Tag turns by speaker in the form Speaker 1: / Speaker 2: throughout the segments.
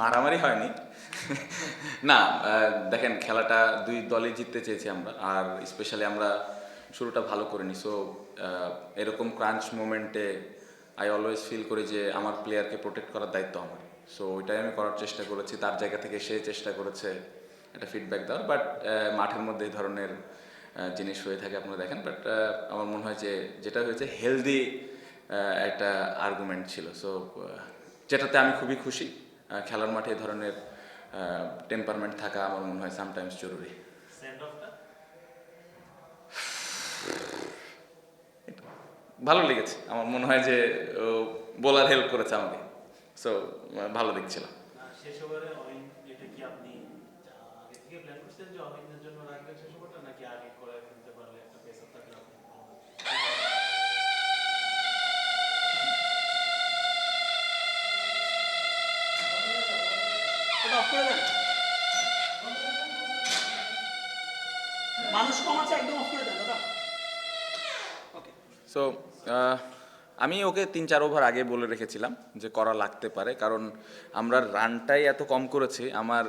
Speaker 1: মারামারি হয়নি। না, দেখেন খেলাটা দুই দলই জিততে চেয়েছি আমরা, আর স্পেশালি আমরা শুরুটা ভালো করিনি। সো এরকম ক্রাঞ্চ মোমেন্টে আই অলওয়েজ ফিল করি যে আমার প্লেয়ারকে প্রোটেক্ট করার দায়িত্ব আমার। সো ওইটাই আমি করার চেষ্টা করেছি, তার জায়গা থেকে সে চেষ্টা করেছে একটা ফিডব্যাক দেওয়ার। বাট মাঠের মধ্যে এই ধরনের জিনিস হয়ে থাকে আপনারা দেখেন। বাট আমার মনে হয় যে যেটা হয়েছে হেলদি একটা আর্গুমেন্ট ছিল। সো যেটাতে আমি খুবই খুশি। খেলার মাঠে এই ধরনের টেম্পারমেন্ট থাকা আমার মনে হয় সামটাইমস জরুরি। ভালো লেগেছে, আমার মনে হয় যে বোলার হেল্প করেছে আমাকে। সো ভালো দেখছিলাম।
Speaker 2: শেষ ওভারে অহিন, এটা কি আপনি আগে থেকে প্ল্যান করছেন যে অহিনের জন্য রাখবেন শেষ ওভারটা, নাকি আগে করে ফেলতে পারলে একটা পেসার থাকলে আপনি ভালো হতো?
Speaker 3: ওটা অফ করে দেন, মানুষ কম আছে, একদম অফ করে দেন দাদা। ওকে।
Speaker 1: সো আমি ওকে 3-4 ওভার আগে বলে রেখেছিলাম যে করা লাগতে পারে, কারণ আমরা রানটাই এত কম করেছি। আমার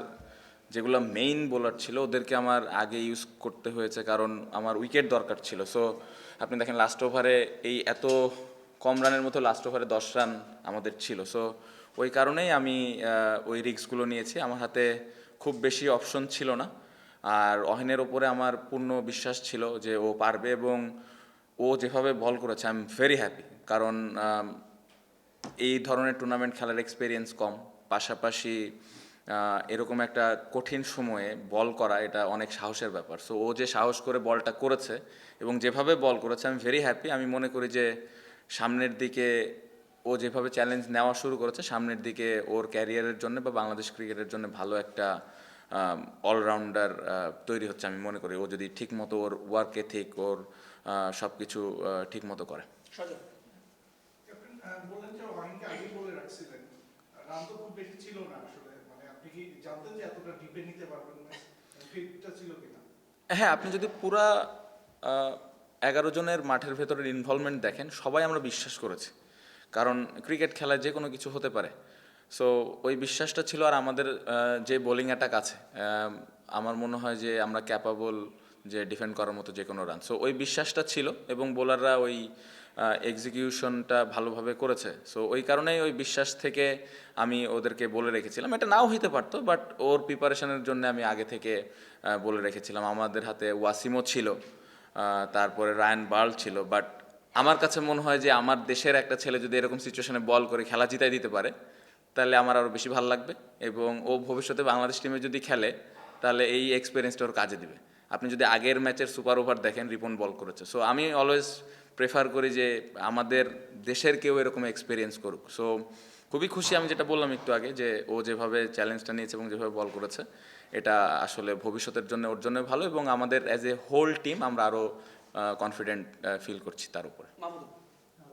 Speaker 1: যেগুলো মেইন বোলার ছিল ওদেরকে আমার আগে ইউজ করতে হয়েছে, কারণ আমার উইকেট দরকার ছিল। সো আপনি দেখেন লাস্ট ওভারে এই এত কম রানের মতো লাস্ট ওভারে 10 রান আমাদের ছিল। সো ওই কারণেই আমি ওই রিস্কগুলো নিয়েছি। আমার হাতে খুব বেশি অপশন ছিল না, আর অহিনের ওপরে আমার পূর্ণ বিশ্বাস ছিল যে ও পারবে, এবং ও যেভাবে বল করেছে আই এম ভেরি হ্যাপি। কারণ এই ধরনের টুর্নামেন্ট খেলার এক্সপিরিয়েন্স কম, পাশাপাশি এরকম একটা কঠিন সময়ে বল করা এটা অনেক সাহসের ব্যাপার। সো ও যে সাহস করে বলটা করেছে এবং যেভাবে বল করেছে আমি ভেরি হ্যাপি। আমি মনে করি যে সামনের দিকে ও যেভাবে চ্যালেঞ্জ নেওয়া শুরু করেছে, সামনের দিকে ওর ক্যারিয়ারের জন্য বা বাংলাদেশ ক্রিকেটের জন্য ভালো একটা অলরাউন্ডার তৈরি হচ্ছে। আমি মনে করি ও যদি ঠিকমতো ওর ওয়ার্ক এথিক, ওর সব কিছু ঠিকমতো করে।
Speaker 3: সজল।
Speaker 4: ক্যাপ্টেন, বললেন যে ওয়াহিনকে আগেই বলে রাখছিলেন, রান তো খুব বেশি ছিল না আসলে, মানে আপনি কি জানতেন যে এতটা ডিপে নিতে পারবেন না, ফিটটা ছিল কিনা?
Speaker 1: হ্যাঁ, আপনি যদি পুরা 11 জনের মাঠের ভেতরের ইনভলভমেন্ট দেখেন, সবাই আমরা বিশ্বাস করেছি, কারণ ক্রিকেট খেলায় যে কোনো কিছু হতে পারে। সো ওই বিশ্বাসটা ছিল। আর আমাদের যে বোলিং অ্যাটাক আছে, আমার মনে হয় যে আমরা ক্যাপাবল যে ডিফেন্ড করার মতো যে কোনো রান। সো ওই বিশ্বাসটা ছিল, এবং বোলাররা ওই এক্সিকিউশনটা ভালোভাবে করেছে। সো ওই কারণেই ওই বিশ্বাস থেকে আমি ওদেরকে বলে রেখেছিলাম। এটা নাও হইতে পারতো, বাট ওর প্রিপারেশনের জন্য আমি আগে থেকে বলে রেখেছিলাম। আমাদের হাতে ওয়াসিমও ছিল, তারপরে রায়ান বার্ল ছিল। বাট আমার কাছে মনে হয় যে আমার দেশের একটা ছেলে যদি এরকম সিচুয়েশনে বল করে খেলা জিতাই দিতে পারে, তাহলে আমার আরও বেশি ভালো লাগবে, এবং ও ভবিষ্যতে বাংলাদেশ টিমে যদি খেলে তাহলে এই এক্সপিরিয়েন্সটা ওর কাজে দিবে। আপনি যদি আগের ম্যাচের সুপার ওভার দেখেন, রিপন বল করেছে। সো আমি অলওয়েজ প্রেফার করি যে আমাদের দেশের কেউ এরকম এক্সপিরিয়েন্স করুক। সো খুবই খুশি, আমি যেটা বললাম একটু আগে, যে ও যেভাবে চ্যালেঞ্জটা নিয়েছে এবং যেভাবে বল করেছে, এটা আসলে ভবিষ্যতের জন্য ওর জন্য ভালো, এবং আমাদের অ্যাজ এ হোল টিম আমরা আরও কনফিডেন্ট ফিল করছি তার উপরে।
Speaker 3: মাহমুদ।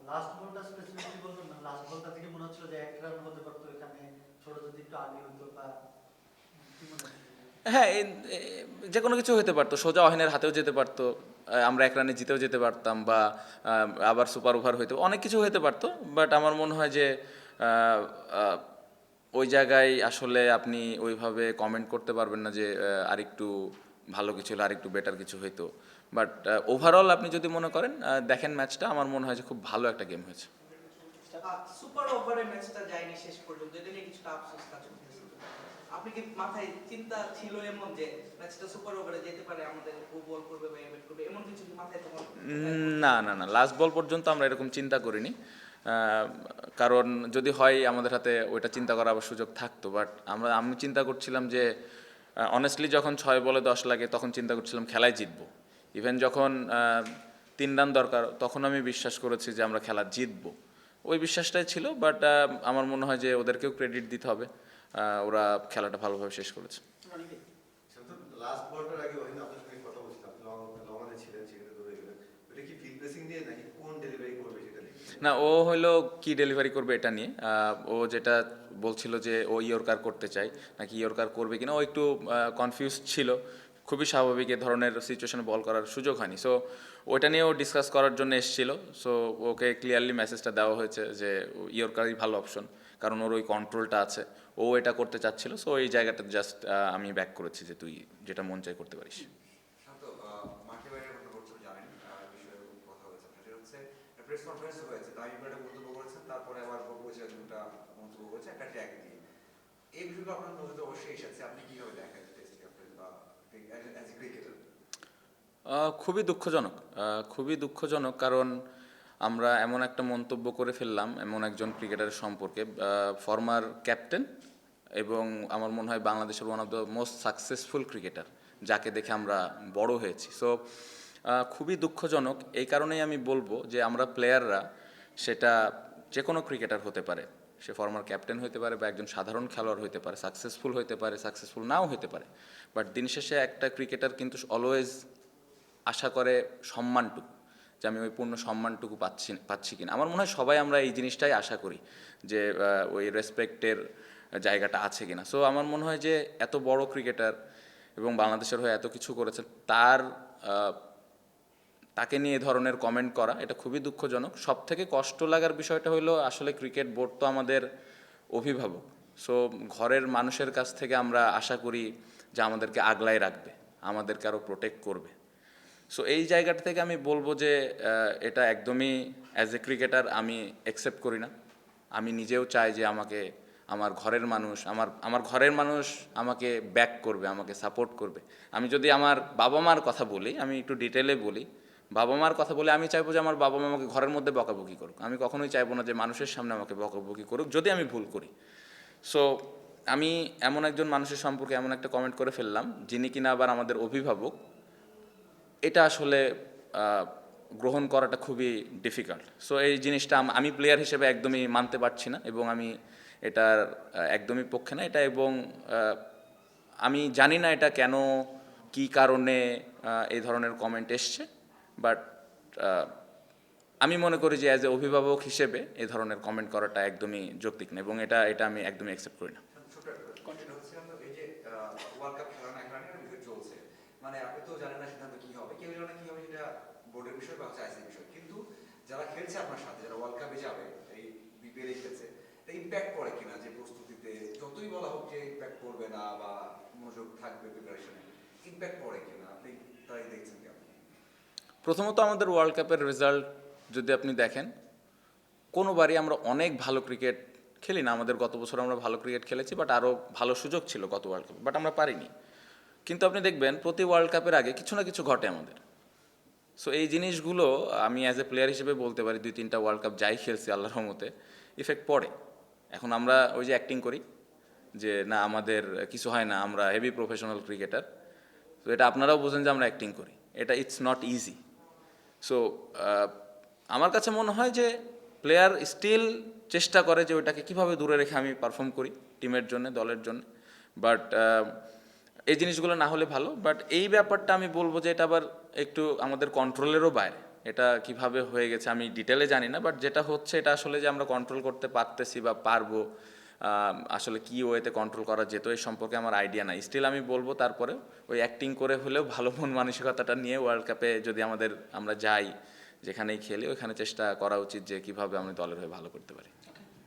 Speaker 2: লাস্ট বলটা স্পেসিফিকলি বলবেন না? লাস্ট বলটা থেকে মনে হচ্ছিল যে এক রান হতে পারতো এখানে, ছোট যদি একটু আগে হতো, বা কি মনে হচ্ছে?
Speaker 1: হ্যাঁ, যে কোনো কিছু হতে পারতো, সোজা অহিনের হাতেও যেতে পারতো, আমরা 1 রানে জিতেও যেতে পারতাম, বা আবার সুপার ওভার হইতো, অনেক কিছু হতে পারতো। বাট আমার মনে হয় যে আহ, আহ, ওই জায়গায় আসলে আপনি ওইভাবে কমেন্ট করতে পারবেন না যে আরেকটু ভালো কিছু হলো, আরেকটু বেটার কিছু হইতো। বাট ওভারঅল আপনি যদি মনে করেন, দেখেন ম্যাচটা, আমার মনে হয় যে খুব ভালো একটা গেম হয়েছে।
Speaker 5: সুপার ওভারে ম্যাচটা যায়নি শেষ পর্যন্ত, এটা নিয়ে কিছুটা আফসোস কাজ করতেছে। আপনি কি মাথায় চিন্তা ছিল এমন যে ম্যাচটা সুপার ওভারে যেতে পারে, আমাদের ও বল করবে বা ব্যাট করবে, এমন কিছু কি মাথায় তখন?
Speaker 1: না, না, না, লাস্ট বল পর্যন্ত আমরা এরকম চিন্তা করিনি। কারণ যদি হয় আমাদের হাতে ওইটা চিন্তা করার আবার সুযোগ থাকতো। বাট আমি চিন্তা করছিলাম যে অনেস্টলি যখন 6 বলে 10 লাগে তখন চিন্তা করছিলাম খেলায় জিতবো। ইভেন যখন 3 রান দরকার তখন আমি বিশ্বাস করেছি যে আমরা খেলা জিতবো। ওই বিশ্বাসটাই ছিল। বাট আমার মনে হয় যে ওদেরকেও ক্রেডিট দিতে হবে, ওরা খেলাটা ভালোভাবে শেষ করেছে।
Speaker 6: লাস্ট বলটার আগে ওখানে আপনার সঙ্গে কথা বলছিলাম, আপনি লঙ্গনে ছিলেন, সেখানে দৌড়ে গেলেন। ওটা কি ফিল্ড প্রেসিং দিয়ে নাকি কোন ডেলিভারি করবে সেটা নিয়ে?
Speaker 1: না, ও হলো কি ডেলিভারি করবে এটা নিয়ে। ও যেটা বলছিল যে ও ইয়র্কার করতে চায়, নাকি ইয়র্কার করবে কিনা, ও একটু কনফিউজ ছিল। খুবই স্বাভাবিক, এ ধরনের সিচুয়েশনে বল করার সুযোগ হয়নি। সো ওইটা নিয়েও ডিসকাস করার জন্য এসেছিল। সো ওকে ক্লিয়ারলি মেসেজটা দেওয়া হয়েছে যে ইয়র্কারই ভালো অপশন, কারণ ওর ওই কন্ট্রোলটা আছে, ও এটা করতে চাচ্ছিল, সো এই জায়গাটা জাস্ট আমি ব্যাক করেছি যে তুই যেটা মন চাই করতে পারিস।
Speaker 7: শান্ত, মাঠে বাইরের মধ্যে বলছেন জানেন বিষয়ে কথা হয়েছে আপনার, সেটা হচ্ছে প্রেস কনফারেন্স হয়েছে, তাই একটা মন্তব্য করেছেন, তারপরে আবার বলছে দুটা মন্তব্য করেছে একটা ট্যাগ দিয়ে। এই বিষয়গুলো আপনার নজরে অবশ্যই এসেছে, আপনি কিভাবে দেখেন টেস্ট ক্যাপ্টেন বা অ্যাজ এ ক্রিকেটার?
Speaker 1: খুবই দুঃখজনক, খুবই দুঃখজনক, কারণ আমরা এমন একটা মন্তব্য করে ফেললাম এমন একজন ক্রিকেটারের সম্পর্কে, ফর্মার ক্যাপ্টেন, এবং আমার মনে হয় বাংলাদেশের one of the most successful cricketer, যাকে দেখে আমরা বড় হয়েছি। সো খুবই দুঃখজনক। এই কারণেই আমি বলবো যে আমরা প্লেয়াররা, সেটা যে কোনো ক্রিকেটার হতে পারে, সে ফর্মার ক্যাপ্টেন হতে পারে বা একজন সাধারণ খেলোয়াড় হতে পারে, সাকসেসফুল হতে পারে, সাকসেসফুল নাও হতে পারে, বাট দিন শেষে একটা ক্রিকেটার কিন্তু অলওয়েজ আশা করে সম্মানটুকু, যে আমি ওই পূর্ণ সম্মানটুকু পাচ্ছি কিনা। আমার মনে হয় সবাই আমরা এই জিনিসটাই আশা করি, যে ওই রেসপেক্টের জায়গাটা আছে কিনা। সো আমার মনে হয় যে এত বড় ক্রিকেটার এবং বাংলাদেশের হয়ে এত কিছু করেছেন, তাকে নিয়ে এ ধরনের কমেন্ট করা, এটা খুবই দুঃখজনক। সব থেকে কষ্ট লাগার বিষয়টা হলো, আসলে ক্রিকেট বোর্ড তো আমাদের অভিভাবক, সো ঘরের মানুষের কাছ থেকে আমরা আশা করি যে আমাদেরকে আগলায় রাখবে, আমাদেরকে আরও প্রোটেক্ট করবে। সো এই জায়গাটা থেকে আমি বলবো যে এটা একদমই অ্যাজ এ ক্রিকেটার আমি অ্যাকসেপ্ট করি না। আমি নিজেও চাই যে আমার ঘরের মানুষ আমাকে ব্যাক করবে, আমাকে সাপোর্ট করবে। আমি যদি আমার বাবা মার কথা বলি, আমি একটু ডিটেলে বলি, বাবা মার কথা বলে আমি চাইবো যে আমার বাবা মা আমাকে ঘরের মধ্যে বকাবকি করুক। আমি কখনোই চাইবো না যে মানুষের সামনে আমাকে বকাবকি করুক, যদি আমি ভুল করি। সো আমি এমন একজন মানুষের সম্পর্কে এমন একটা কমেন্ট করে ফেললাম, যিনি কিনা আবার আমাদের অভিভাবক। এটা আসলে গ্রহণ করাটা খুবই ডিফিকাল্ট। সো এই জিনিসটা আমি প্লেয়ার হিসেবে একদমই মানতে পারছি না, এবং আমি এটার একদমই পক্ষে না এটা। এবং আমি জানি না এটা কেন, কি কারণে এই ধরনের কমেন্ট এসছে, বাট আমি মনে করি যে অ্যাজ এ অভিভাবক হিসেবে এই ধরনের কমেন্ট করাটা একদমই যৌক্তিক না, এবং এটা আমি একদমই অ্যাকসেপ্ট করি না।
Speaker 7: ছোট একটা question হচ্ছে, এই যে ওয়ার্ল্ড কাপ খেলা না খেলা নিয়ে একটা বিষয় চলছে, মানে আপনি তো জানেন না সিদ্ধান্ত কি হবে, কেউ জানে না কি হবে, সেটা বোর্ডের বিষয় বা আইসিসির বিষয়, কিন্তু যারা খেলছে আপনার সাথে, যারা ওয়ার্ল্ড কাপে যাবে, এই বিপিএল খেলছে, এটা ইম্প্যাক্ট পড়ে কিনা যে প্রস্তুতিতে? যতই বলা হোক যে ইম্প্যাক্ট করবে না বা মনোযোগ থাকবে প্রিপারেশনে, ইম্প্যাক্ট পড়ে কিনা আপনি তাই দেখছেন কেমন?
Speaker 1: প্রথমত আমাদের ওয়ার্ল্ড কাপের রেজাল্ট যদি আপনি দেখেন, কোনোবারই আমরা অনেক ভালো ক্রিকেট খেলি না। আমাদের গত বছর আমরা ভালো ক্রিকেট খেলেছি, বাট আরও ভালো সুযোগ ছিল গত ওয়ার্ল্ড কাপে, বাট আমরা পারিনি। কিন্তু আপনি দেখবেন প্রতি ওয়ার্ল্ড কাপের আগে কিছু না কিছু ঘটে আমাদের। সো এই জিনিসগুলো আমি অ্যাজ এ প্লেয়ার হিসেবে বলতে পারি, 2-3টা ওয়ার্ল্ড কাপ যাই খেলছি আল্লাহর রহমতে ইফেক্ট পড়ে। এখন আমরা ওই যে অ্যাক্টিং করি যে না আমাদের কিছু হয় না, আমরা হেভি প্রফেশনাল ক্রিকেটার, তো এটা আপনারাও বোঝেন যে আমরা অ্যাক্টিং করি, এটা ইটস নট ইজি। সো আমার কাছে মনে হয় যে প্লেয়ার স্টিল চেষ্টা করে যে ওইটাকে কীভাবে দূরে রেখে আমি পারফর্ম করি টিমের জন্য, দলের জন্য, বাট এই জিনিসগুলো না হলে ভালো। বাট এই ব্যাপারটা আমি বলবো যে এটা আবার একটু আমাদের কন্ট্রোলেরও বাইরে। এটা কিভাবে হয়ে গেছে আমি ডিটেলে জানি না, বাট যেটা হচ্ছে এটা আসলে যে আমরা কন্ট্রোল করতে পারতেছি বা পারবো, আসলে কী ওয়েতে কন্ট্রোল করা যেত এই সম্পর্কে আমার আইডিয়া নাই। স্টিল আমি বলবো তারপরে ওই অ্যাক্টিং করে হলেও ভালো মন মানসিকতাটা নিয়ে ওয়ার্ল্ড কাপে যদি আমরা যাই, যেখানেই খেলি, ওইখানে চেষ্টা করা উচিত যে কীভাবে আমি দলের হয়ে ভালো করতে পারি।